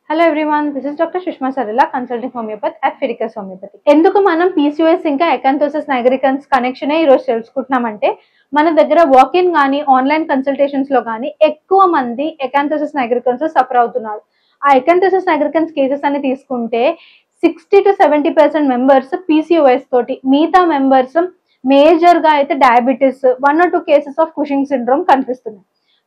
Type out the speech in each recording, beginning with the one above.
Hello everyone, this is Dr. Sushma Sarila, consulting homeopath at Fidelis Homeopathy. ఎందుకు మనం PCOS ఇంకా ఎకాంథోసిస్ nigricans connection ఈ రోజు తెలుసుకుంటున్నామంటే మన దగ్గర వాక్ ఇన్ గానీ ఆన్లైన్ కన్సల్టేషన్స్ లో గానీ ఎక్కువ మంది ఎకాంథోసిస్ నైగ్రికన్స్ సఫర్ అవుతున్నారు. ఆ ఎకాంథోసిస్ నైగ్రికన్స్ కేసెస్ అని తీసుకుంటే 60 to 70% మెంబర్స్ PCOS తోటి, మిగతా మెంబర్స్ మేజర్ గా అయితే diabetes, 1 or 2 cases of Cushing syndrome కనిపిస్తున్నాయి.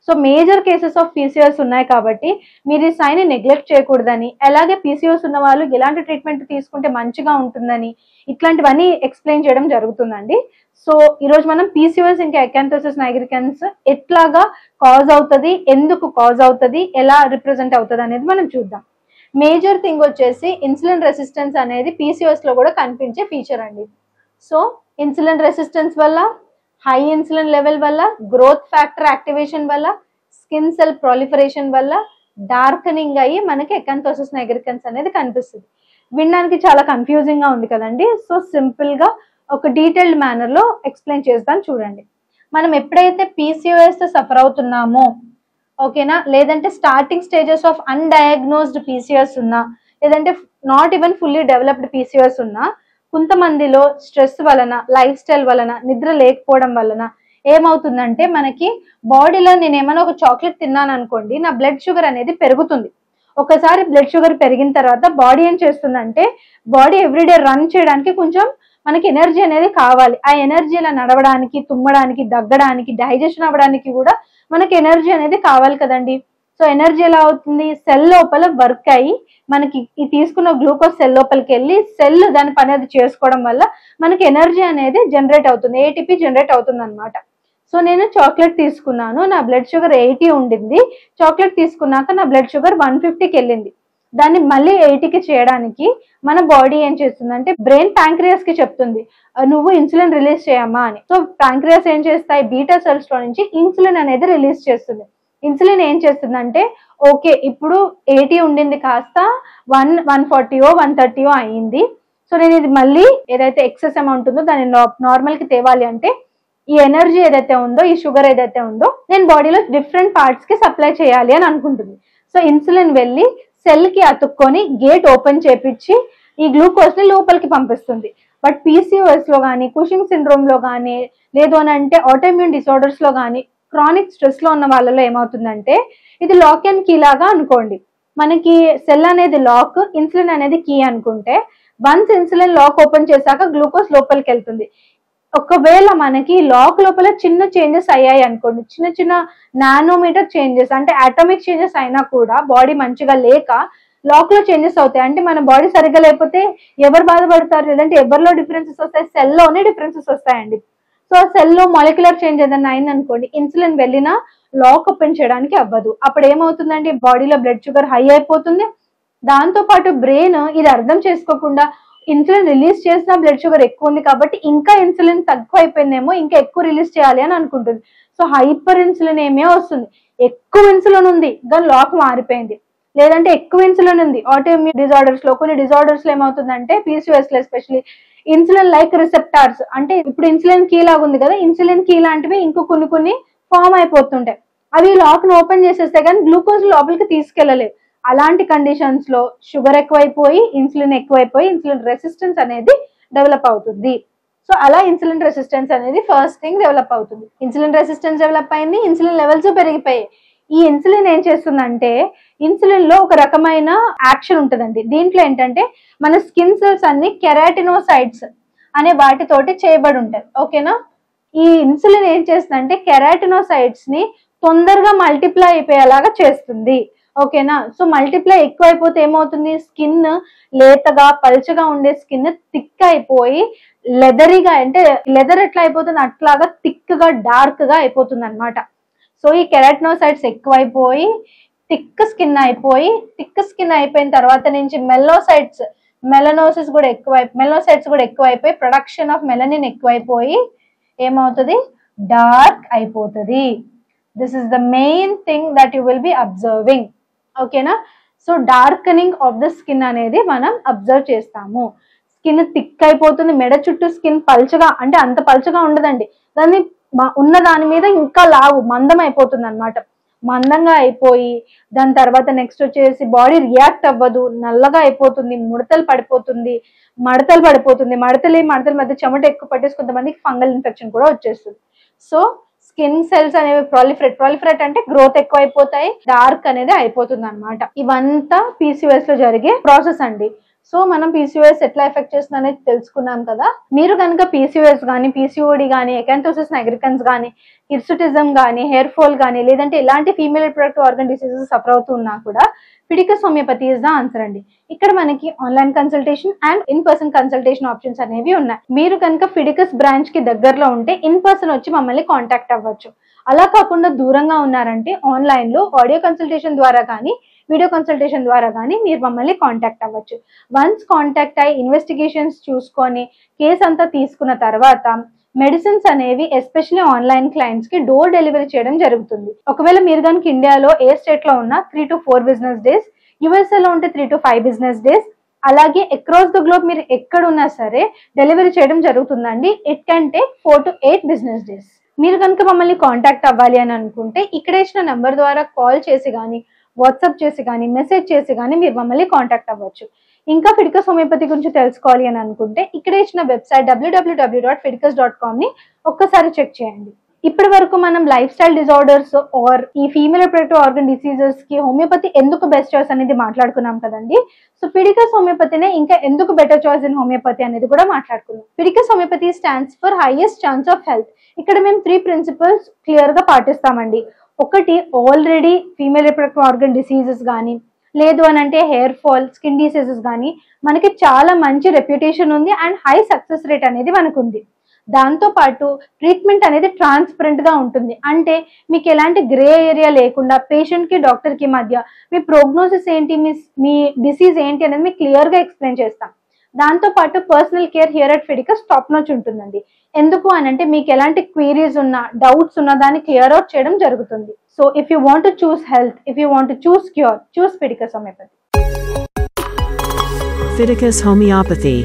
So major cases of PCOS ఉన్నాయి కాబట్టి మీరు ఈ సైన్ నెగ్లెక్ట్ చేయకూడదని, అలాగే పీసీఓఎస్ ఉన్న వాళ్ళు ఎలాంటి ట్రీట్మెంట్ తీసుకుంటే మంచిగా ఉంటుందని ఇట్లాంటివన్నీ ఎక్స్ప్లెయిన్ చేయడం జరుగుతుందండి. సో ఈరోజు మనం పీసీఓఎస్ ఇంకా ఎకాంథోసిస్ నైగ్రికన్స్ ఎట్లాగా కాజ్ అవుతుంది, ఎందుకు కాజ్ అవుతుంది, ఎలా రిప్రజెంట్ అవుతుంది అనేది మనం చూద్దాం. మేజర్ థింగ్ వచ్చేసి ఇన్సులిన్ రెసిస్టెన్స్ అనేది పీసీఓఎస్ లో కూడా కనిపించే ఫీచర్ అండి. సో ఇన్సులిన్ రెసిస్టెన్స్ వల్ల, హై ఇన్సులిన్ లెవెల్ వల్ల, గ్రోత్ ఫ్యాక్టర్ యాక్టివేషన్ వల్ల, స్కిన్ సెల్ ప్రాలిఫరేషన్ వల్ల డార్కనింగ్ అయ్యి మనకి ఎకాంథోసిస్ నైగ్రికన్స్ అనేది కనిపిస్తుంది. వినడానికి చాలా కన్ఫ్యూజింగ్ గా ఉంది కదండి. సో సింపుల్ గా ఒక డీటెయిల్డ్ మేనర్ లో ఎక్స్ప్లెయిన్ చేస్తాను చూడండి. మనం ఎప్పుడైతే పీసీఓఎస్ తో సఫర్ అవుతున్నామో, ఓకేనా, లేదంటే starting stages of undiagnosed PCOS ఉన్నా, లేదంటే not even fully developed PCOS ఉన్నా, కొంతమందిలో స్ట్రెస్ వలన, లైఫ్ స్టైల్ వలన, నిద్ర లేకపోవడం వలన ఏమవుతుందంటే మనకి బాడీలో నేను ఏమైనా ఒక చాక్లెట్ తిన్నాను అనుకోండి, నా బ్లడ్ షుగర్ అనేది పెరుగుతుంది. ఒకసారి బ్లడ్ షుగర్ పెరిగిన తర్వాత బాడీ ఏం చేస్తుందంటే, బాడీ ఎవ్రీడే రన్ చేయడానికి కొంచెం మనకి ఎనర్జీ అనేది కావాలి. ఆ ఎనర్జీ ఇలా నడవడానికి, తుమ్మడానికి, దగ్గడానికి, డైజెషన్ అవ్వడానికి కూడా మనకి ఎనర్జీ అనేది కావాలి కదండి. సో ఎనర్జీ ఎలా అవుతుంది, సెల్ లోపల వర్క్ అయ్యి మనకి ఈ తీసుకున్న గ్లూకోజ్ సెల్ లోపలికి వెళ్ళి సెల్ దాని పని అది చేసుకోవడం వల్ల మనకి ఎనర్జీ అనేది జనరేట్ అవుతుంది, ఏటీపీ జనరేట్ అవుతుంది అనమాట. సో నేను చాక్లెట్ తీసుకున్నాను, నా బ్లడ్ షుగర్ 80 ఉండింది. చాక్లెట్ తీసుకున్నాక నా బ్లడ్ షుగర్ 150కి వెళ్ళింది. దాన్ని మళ్ళీ 80కి చేయడానికి మన బాడీ ఏం చేస్తుందంటే, బ్రెయిన్ ప్యాంక్రియాస్ కి చెప్తుంది నువ్వు ఇన్సులిన్ రిలీజ్ చేయమ్మా అని. సో ప్యాంక్రియాస్ ఏం చేస్తాయి, బీటా సెల్స్ లో నుంచి ఇన్సులిన్ అనేది రిలీజ్ చేస్తుంది. ఇన్సులిన్ ఏం చేస్తుందంటే, ఓకే ఇప్పుడు 80 ఉండింది కాస్త 140 130 అయ్యింది. సో నేను ఇది మళ్ళీ ఏదైతే ఎక్సెస్ అమౌంట్ ఉందో దాన్ని నార్మల్ కి తేవాలి అంటే, ఈ ఎనర్జీ ఏదైతే ఉందో, ఈ షుగర్ ఏదైతే ఉందో నేను బాడీలో డిఫరెంట్ పార్ట్స్ కి సప్లై చేయాలి అని అనుకుంటుంది. సో ఇన్సులిన్ వెళ్ళి సెల్ కి అతుక్కొని గేట్ ఓపెన్ చేపించి ఈ గ్లూకోజ్ ని లోపలికి పంపిస్తుంది. బట్ పీసీఓఎస్ లో కానీ, కుషింగ్ సిండ్రోమ్ లో కానీ, లేదు అని అంటే ఆటోఇమ్యూన్ డిసార్డర్స్ లో కానీ, క్రానిక్ స్ట్రెస్ లో ఉన్న వాళ్ళలో ఏమవుతుందంటే, ఇది లాక్ అండ్ కీ లాగా అనుకోండి. మనకి సెల్ అనేది లాక్, ఇన్సులిన్ అనేది కీ అనుకుంటే, వన్స్ ఇన్సులిన్ లాక్ ఓపెన్ చేశాక గ్లూకోజ్ లోపలికి వెళ్తుంది. ఒకవేళ మనకి లాక్ లోపల చిన్న చేంజెస్ అయ్యాయి అనుకోండి, చిన్న చిన్న నానోమీటర్ చేంజెస్ అంటే అటామిక్ చేంజెస్ అయినా కూడా బాడీ మంచిగా లేక లాక్ లో చేంజెస్ అవుతాయి. అంటే మన బాడీ సరిగ్గా లేకపోతే ఎవరు బాధపడతారు, లేదంటే ఎవరిలో డిఫరెన్సెస్ వస్తాయి, సెల్లోనే డిఫరెన్సెస్ వస్తాయండి. సో సెల్ లో మాలిక్యులర్ చేంజ్ ఏదైనా అయిందనుకోండి, ఇన్సులిన్ వెళ్ళినా లాక్ ఓపెన్ చేయడానికి అవ్వదు. అప్పుడు ఏమవుతుందండి, బాడీలో బ్లడ్ షుగర్ హై అయిపోతుంది. దాంతో పాటు బ్రెయిన్ ఇది అర్థం చేసుకోకుండా ఇన్సులిన్ రిలీజ్ చేసిన బ్లడ్ షుగర్ ఎక్కువ ఉంది కాబట్టి ఇంకా ఇన్సులిన్ తక్కువ అయిపోయిందేమో, ఇంకా ఎక్కువ రిలీజ్ చేయాలి అని అనుకుంటుంది. సో హైపర్ ఇన్సులిన్ ఏమే వస్తుంది, ఎక్కువ ఇన్సులిన్ ఉంది కానీ లాక్ మారిపోయింది, లేదంటే ఎక్కువ ఇన్సులిన్ ఉంది. ఆటోఇమ్యూన్ డిజార్డర్స్ లో, కొన్ని డిజార్డర్స్ లో ఏమవుతుందంటే, పీసీఓఎస్ లో ఎస్పెషల్లీ ఇన్సులిన్ లైక్ రిసెప్టార్స్, అంటే ఇప్పుడు ఇన్సులిన్ కీ లాగా ఉంది కదా, ఇన్సులిన్ కీ లాంటివి ఇంకో కొన్ని ఫామ్ అయిపోతుంటాయి. అవి లాక్ ను ఓపెన్ చేసేస్తే కానీ గ్లూకోజ్ లోపలికి తీసుకెళ్లలేవు. అలాంటి కండిషన్స్ లో షుగర్ ఎక్కువైపోయి, ఇన్సులిన్ ఎక్కువైపోయి ఇన్సులిన్ రెసిస్టెన్స్ అనేది డెవలప్ అవుతుంది. సో అలా ఇన్సులిన్ రెసిస్టెన్స్ అనేది ఫస్ట్ థింగ్ డెవలప్ అవుతుంది. ఇన్సులిన్ రెసిస్టెన్స్ డెవలప్ అయింది, ఇన్సులిన్ లెవెల్స్ పెరిగిపోయాయి. ఈ ఇన్సులిన్ ఏం చేస్తుందంటే, ఇన్సులిన్ లో ఒక రకమైన యాక్షన్ ఉంటుందండి. దీంట్లో ఏంటంటే మన స్కిన్ సెల్స్ అన్ని కెరాటినోసైట్స్ అనే వాటితోటి చేయబడి ఉంటాయి, ఓకేనా. ఈ ఇన్సులిన్ ఏం చేస్తుందంటే కెరాటినోసైట్స్ ని తొందరగా మల్టిప్లై అయిపోయేలాగా చేస్తుంది, ఓకేనా. సో మల్టిప్లై ఎక్కువ అయిపోతే ఏమవుతుంది, స్కిన్ లేతగా పల్చగా ఉండే స్కిన్ థిక్ అయిపోయి లెదరీగా, అంటే లెదర్ ఎట్లా అయిపోతుంది అట్లాగా థిక్ గా డార్క్ గా అయిపోతుంది అనమాట. సో ఈ కెరాటినోసైట్స్ ఎక్కువైపోయి థిక్ స్కిన్ అయిపోయిన తర్వాత నుంచి మెలోసైట్స్, మెలనోసిస్ కూడా మెలోసైట్స్ కూడా ఎక్కువైపోయి ప్రొడక్షన్ ఆఫ్ మెలనిన్ ఎక్కువైపోయి ఏమవుతుంది, డార్క్ అయిపోతుంది. This is the main thing that you will be observing, ఓకేనా. So darkening of the skin అనేది మనం అబ్జర్వ్ చేస్తాము. స్కిన్ థిక్ అయిపోతుంది, మెడ చుట్టూ స్కిన్ పల్చగా, అంటే అంత పల్చగా ఉండదండి, దాన్ని ఉన్న దాని మీద ఇంకా లావు మందం అయిపోతుంది అనమాట. మందంగా అయిపోయి దాని తర్వాత నెక్స్ట్ వచ్చేసి బాడీ రియాక్ట్ అవ్వదు, నల్లగా అయిపోతుంది, ముడతలు పడిపోతుంది, మడతల మధ్య చెమట ఎక్కువ పట్టేసి కొంతమందికి ఫంగల్ ఇన్ఫెక్షన్ కూడా వచ్చేస్తుంది. సో స్కిన్ సెల్స్ అనేవి ప్రాలిఫరేట్ అంటే గ్రోత్ ఎక్కువ అయిపోతాయి, డార్క్ అనేది అయిపోతుంది అనమాట. ఇవంతా పీసీఓఎస్ లో జరిగే ప్రాసెస్ అండి. సో మనం పీసీఓఎస్ ఎట్లా ఎఫెక్ట్ చేస్తుంది అనేది తెలుసుకున్నాం కదా. మీరు కనుక పీసీఓఎస్ కానీ, పీసీఓడి కానీ, ఎకాంతోసిస్ నైగ్రికన్స్ కానీ, హిర్సుటిజం కానీ, హెయిర్ ఫాల్ కానీ, లేదంటే ఎలాంటి female reproductive organ diseases suffer అవుతున్నా కూడా Fidicus homeopathy is the answer అండి. ఇక్కడ మనకి online consultation and in person consultation options అనేవి ఉన్నాయి. మీరు కనుక ఫిడికస్ బ్రాంచ్ కి దగ్గరలో ఉంటే ఇన్ పర్సన్ వచ్చి మమ్మల్ని కాంటాక్ట్ అవ్వచ్చు. అలా కాకుండా దూరంగా ఉన్నారంటే ఆన్లైన్ లో ఆడియో కన్సల్టేషన్ ద్వారా కానీ, వీడియో కన్సల్టేషన్ ద్వారా కానీ మీరు మమ్మల్ని కాంటాక్ట్ అవ్వచ్చు. వన్స్ కాంటాక్ట్ అయ్యి ఇన్వెస్టిగేషన్స్ చూసుకొని కేసు అంతా తీసుకున్న తర్వాత మెడిసిన్స్ అనేవి ఎస్పెషల్లీ ఆన్లైన్ క్లయింట్స్ కి డోర్ డెలివరీ చేయడం జరుగుతుంది. ఒకవేళ మీరు కనుక ఇండియాలో ఏ స్టేట్ లో ఉన్నా 3 to 4 బిజినెస్ డేస్, యుఎస్ఏ లో ఉంటే 3 to 5 బిజినెస్ డేస్, అలాగే అక్రాస్ ద గ్లోబ్ మీరు ఎక్కడున్నా సరే డెలివరీ చేయడం జరుగుతుందండి. It can take 4 to 8 business days. మీరు కనుక మమ్మల్ని కాంటాక్ట్ అవ్వాలి అని అనుకుంటే ఇక్కడ ఇచ్చిన నెంబర్ ద్వారా కాల్ చేసి కానీ, వాట్సాప్ చేసి కానీ, మెసేజ్ చేసి కానీ మీరు మమ్మల్ని కాంటాక్ట్ అవ్వచ్చు. ఇంకా ఫిడికస్ హోమియోపతి గురించి తెలుసుకోవాలి అని అనుకుంటే ఇక్కడ ఇచ్చిన వెబ్సైట్ www.fidcus.com ని ఒక్కసారి చెక్ చేయండి. ఇప్పటి వరకు మనం లైఫ్ స్టైల్ డిజార్డర్స్ ఆర్ ఈ ఫీమేల్ రిప్రొడక్టివ్ ఆర్గన్ డిసీజెస్ కి హోమియోపతి ఎందుకు బెస్ట్ చాయిస్ అనేది మాట్లాడుకున్నాం కదండి. సో ఫిడికస్ హోమియోపతినే ఇంకా ఎందుకు బెటర్ చాయిస్ ఇన్ హోమియోపతి అనేది కూడా మాట్లాడుకున్నాం. Fidicus homeopathy stands for highest chance of health. ఇక్కడ మేము 3 ప్రిన్సిపల్స్ క్లియర్ గా పాటిస్తామండి. ఒకటి, already female reproductive organ diseases కానీ, లేదు అని అంటే హెయిర్ ఫాల్, స్కిన్ డిసీజెస్ కానీ మనకి చాలా మంచి రెప్యుటేషన్ ఉంది అండ్ హై సక్సెస్ రేట్ అనేది మనకు ఉంది. దాంతో పాటు ట్రీట్మెంట్ అనేది ట్రాన్స్పరెంట్ గా ఉంటుంది. అంటే మీకు ఎలాంటి గ్రే ఏరియా లేకుండా పేషెంట్ కి డాక్టర్ కి మధ్య మీ ప్రోగ్నోసిస్ ఏంటి, మీ డిసీజ్ ఏంటి అనేది మీకు క్లియర్ గా ఎక్స్ప్లెయిన్ చేస్తాం. దాంతో పాటు personal care here at Fidicus top notch ఉంటుందండి. ఎందుకు అని అంటే మీకు ఎలాంటి క్వీరీస్ ఉన్నా, డౌట్స్ ఉన్నా దాన్ని క్లియర్ అవుట్ చేయడం జరుగుతుంది. So if you want to choose health, if you want to choose cure, choose Fidicus homeopathy. Fidicus Homeopathy.